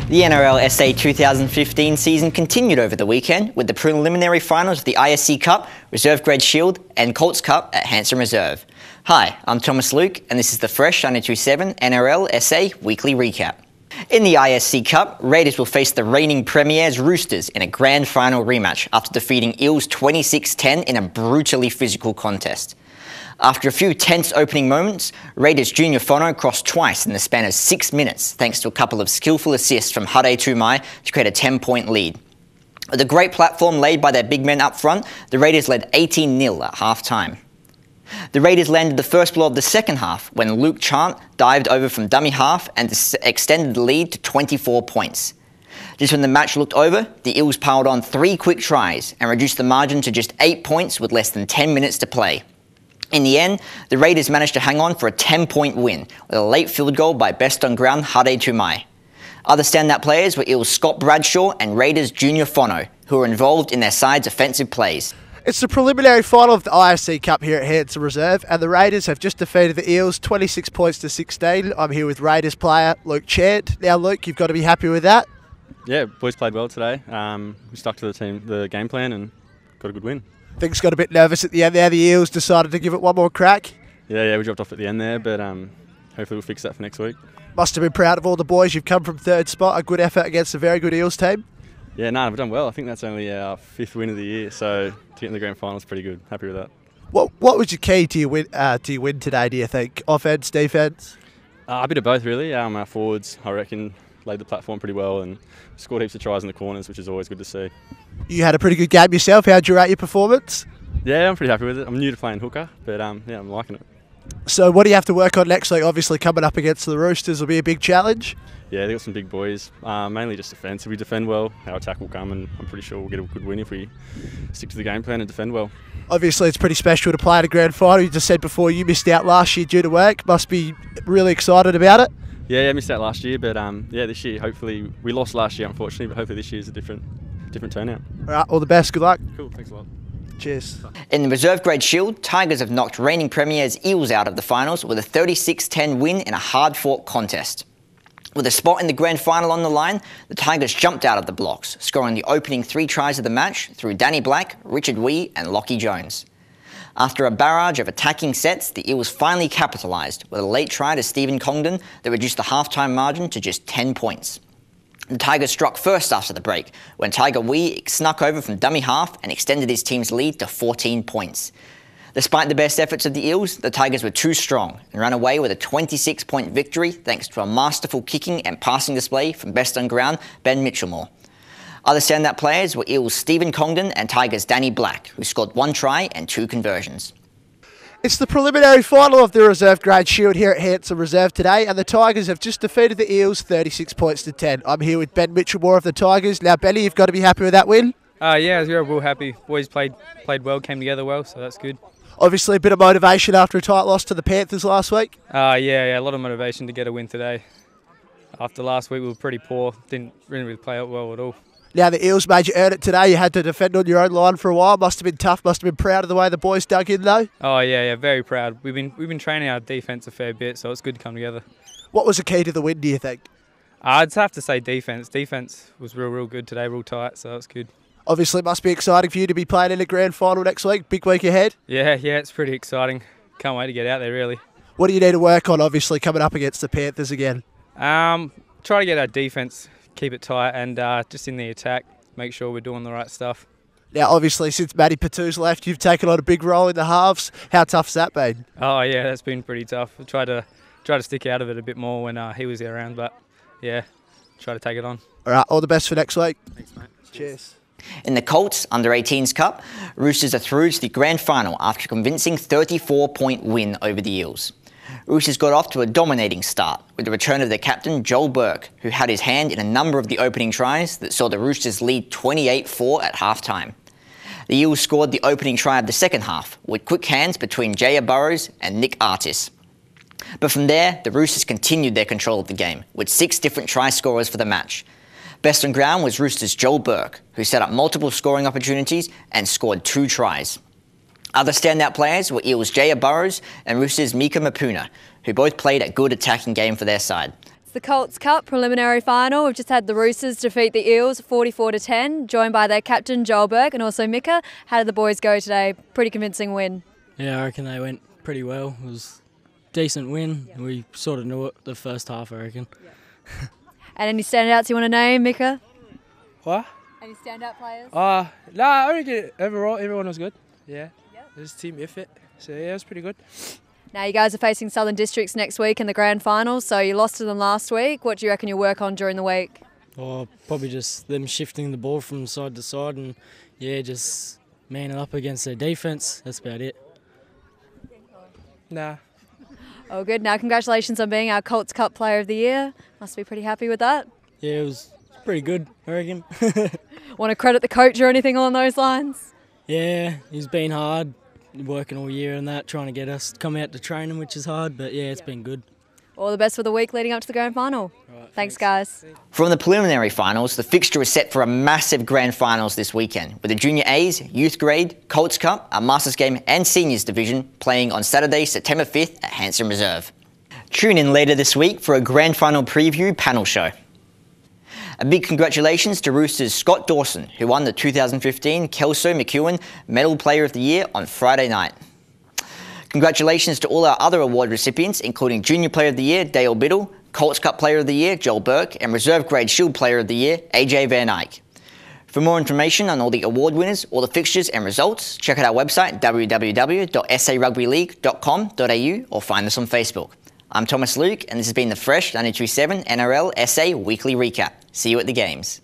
The NRL SA 2015 season continued over the weekend with the preliminary finals of the ISC Cup, Reserve Grade Shield and Colts Cup at Hanson Reserve. Hi, I'm Thomas Luke and this is the Fresh 927 NRL SA Weekly Recap. In the ISC Cup, Raiders will face the reigning premiers Roosters in a grand final rematch after defeating Eels 26-10 in a brutally physical contest. After a few tense opening moments, Raiders junior Fono crossed twice in the span of 6 minutes thanks to a couple of skillful assists from Hanson to create a 10-point lead. With a great platform laid by their big men up front, the Raiders led 18-0 at half-time. The Raiders landed the first blow of the second half when Luke Chant dived over from dummy half and extended the lead to 24 points. Just when the match looked over, the Eels piled on 3 quick tries and reduced the margin to just 8 points with less than 10 minutes to play. In the end, the Raiders managed to hang on for a 10-point win with a late field goal by best on ground Hanson. Other standout players were Eels Scott Bradshaw and Raiders junior Fono, who were involved in their side's offensive plays. It's the preliminary final of the ISC Cup here at Hanson Reserve, and the Raiders have just defeated the Eels 26 points to 16. I'm here with Raiders player Luke Chant. Now, Luke, you've got to be happy with that. Yeah, boys played well today. We stuck to the game plan, and got a good win. Things got a bit nervous at the end there. The Eels decided to give it one more crack. Yeah, we dropped off at the end there, but hopefully we'll fix that for next week. Must have been proud of all the boys. You've come from third spot. A good effort against a very good Eels team. Yeah, we've done well. I think that's only our 5th win of the year, so to get in the grand final is pretty good. Happy with that. What was your key to your win today, do you think? Offense, defence? A bit of both, really. Our forwards, I reckon, laid the platform pretty well and scored heaps of tries in the corners, which is always good to see. You had a pretty good game yourself. How'd you rate your performance? Yeah, I'm pretty happy with it. I'm new to playing hooker, but yeah, I'm liking it. So what do you have to work on next week? Obviously coming up against the Roosters will be a big challenge. Yeah, they've got some big boys, mainly just defence. If we defend well, our attack will come, and I'm pretty sure we'll get a good win if we stick to the game plan and defend well. Obviously, it's pretty special to play at a grand final. You just said before you missed out last year due to work. Must be really excited about it. Yeah, I missed out last year, but yeah, this year, hopefully, we lost last year, unfortunately, but hopefully this year's a different turnout. All right, all the best. Good luck. Cool, thanks a lot. Cheers. In the Reserve Grade Shield, Tigers have knocked reigning premiers Eels out of the finals with a 36-10 win in a hard-fought contest. With a spot in the grand final on the line, the Tigers jumped out of the blocks, scoring the opening 3 tries of the match through Danny Black, Richard Wee and Lockie Jones. After a barrage of attacking sets, the Eels finally capitalised with a late try to Stephen Congdon that reduced the half-time margin to just 10 points. The Tigers struck first after the break, when Tiger Wee snuck over from dummy half and extended his team's lead to 14 points. Despite the best efforts of the Eels, the Tigers were too strong and ran away with a 26-point victory thanks to a masterful kicking and passing display from best on ground Ben Mitchellmore. Other standout players were Eels Stephen Congdon and Tigers Danny Black, who scored 1 try and 2 conversions. It's the preliminary final of the Reserve Grade Shield here at Hanson Reserve today, and the Tigers have just defeated the Eels 36 points to 10. I'm here with Ben Mitchellmore of the Tigers. Now, Benny, you've got to be happy with that win. Yeah, we're real happy. Boys played well, came together well, so that's good. Obviously, a bit of motivation after a tight loss to the Panthers last week. Yeah, a lot of motivation to get a win today. After last week, we were pretty poor. Didn't really play out well at all. Now, the Eels made you earn it today. You had to defend on your own line for a while. Must have been tough. Must have been proud of the way the boys dug in, though. Oh yeah, very proud. We've been training our defence a fair bit, so it's good to come together. What was the key to the win, do you think? I'd have to say defence. Defence was real good today, real tight, so it's good. Obviously, it must be exciting for you to be playing in a grand final next week. Big week ahead. Yeah, it's pretty exciting. Can't wait to get out there, really. What do you need to work on, obviously, coming up against the Panthers again? Try to get our defence, keep it tight, and just in the attack, make sure we're doing the right stuff. Now, obviously, since Matty Patu's left, you've taken on a big role in the halves. How tough's that been? Oh yeah, that's been pretty tough. I tried to stick out of it a bit more when he was around, but yeah, try to take it on. All right, all the best for next week. Thanks, mate. Cheers. In the Colts Under-18s Cup, Roosters are through to the grand final after a convincing 34-point win over the Eels. Roosters got off to a dominating start with the return of their captain Joel Burke, who had his hand in a number of the opening tries that saw the Roosters lead 28-4 at half-time. The Eels scored the opening try of the second half with quick hands between Jaya Burrows and Nick Artis. But from there, the Roosters continued their control of the game with 6 different try scorers for the match. Best on ground was Roosters' Joel Burke, who set up multiple scoring opportunities and scored 2 tries. Other standout players were Eels' Jaya Burrows and Roosters' Mika Mapuna, who both played a good attacking game for their side. It's the Colts Cup preliminary final. We've just had the Roosters defeat the Eels 44-10, joined by their captain Joel Burke and also Mika. How did the boys go today? Pretty convincing win. Yeah, I reckon they went pretty well. It was a decent win. We sort of knew it the first half, I reckon. Yeah. And any standouts you want to name, Mika? What? Any standout players? I reckon overall everyone was good. Yeah. Yep. It was team effort. So yeah, it was pretty good. Now you guys are facing Southern Districts next week in the grand final, so you lost to them last week. What do you reckon you'll work on during the week? Probably just them shifting the ball from side to side and, yeah, just manning up against their defence. That's about it. Nah. Oh, good. Now, congratulations on being our Colts Cup Player of the Year. Must be pretty happy with that. Yeah, it was pretty good, I reckon. Want to credit the coach or anything along those lines? Yeah, he's been hard, working all year and that, trying to get us to come out to training, which is hard, but yeah, it's been good. All the best for the week leading up to the grand final. Right, thanks, guys. From the preliminary finals, the fixture is set for a massive grand finals this weekend, with the Junior A's, Youth Grade, Colts Cup, a Masters Game and Seniors Division playing on Saturday, September 5th at Hanson Reserve. Tune in later this week for a grand final preview panel show. A big congratulations to Roosters' Scott Dawson, who won the 2015 Kelso McEwen Medal Player of the Year on Friday night. Congratulations to all our other award recipients, including Junior Player of the Year, Dale Biddle, Colts Cup Player of the Year, Joel Burke, and Reserve Grade Shield Player of the Year, AJ Van Eyck. For more information on all the award winners, all the fixtures and results, check out our website www.sarugbyleague.com.au or find us on Facebook. I'm Thomas Luke, and this has been the Fresh 92.7 NRL SA Weekly Recap. See you at the games.